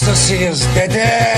hastasıyız dede.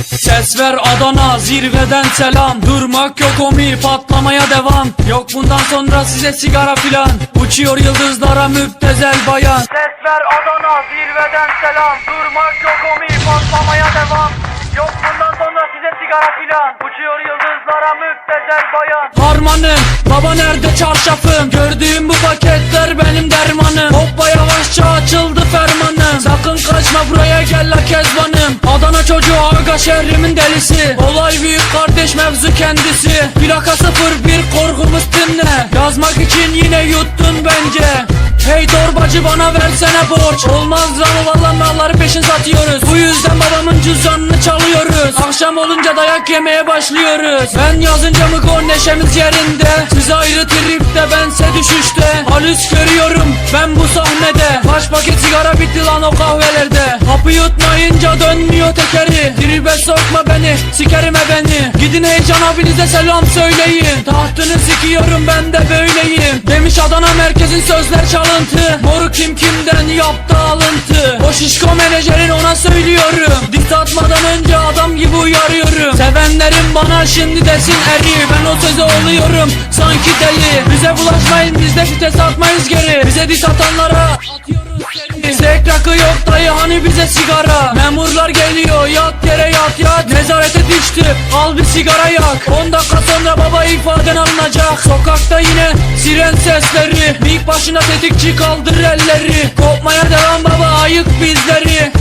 Ses ver Adana, zirveden selam. Durmak yok omi, patlamaya devam. Yok bundan sonra size sigara filan. Uçuyor yıldızlara müptezel bayan. Ses ver Adana, zirveden selam. Durmak yok omi, patlamaya devam. Yok bundan sonra size sigara filan. Uçuyor yıldızlara müptezel bayan. Harmanım, baba nerede çarşafım? Gördüğüm bu paketler benim dermanım. Hoppa yavaşça açıldı fermanım. Sakın kaçma buraya gel la kezbanım. Adana çocuğu aga şehrimin delisi. Olay büyük kardeş mevzu kendisi. Plaka 01 korkumuz dinle. Yazmak için yine yuttun bence. Hey torbacı bana versene borç. Olmaz lan valla malları peşin satıyoruz. Bu yüzden babamın cüzdanını çalıyoruz. Akşam olunca dayak yemeye başlıyoruz. Ben yazınca mı gol neşemiz yerinde. Siz ayrı tripte bense düşüşte. Halüs görüyorum ben bu sahnede. Kaç paket sigara bitti lan o kahvelerde. Hapı yutmayınca dönmüyor tekeri. Tribe sokma beni sikerim beni. Gidin heyecan abinize selam söyleyin. Tahtını sikiyorum ben de böyleyim. Demiş Adana merkezin sözler çalıntı. Moru kim kimden yaptı alıntı. O şişko menajerin ona söylüyorum. Diss atmadan önce adam gibi uyarıyorum. Sevenlerim bana şimdi desin eri. Ben o söze oluyorum sanki deli. Bize bulaşmayın biz de vites atmayız geri. Bize diss atanlara atıyoruz seri. Zek rakı yok dayı hani bize sigara. Memurlar geliyor yat yere yat yat. Nezarete düştü al bir sigara yak. 10 dakika sonra baba ifaden alınacak. Sokakta yine siren sesleri. Mik başına tetikçi kaldır elleri. Kopmaya devam baba ayık bizleri.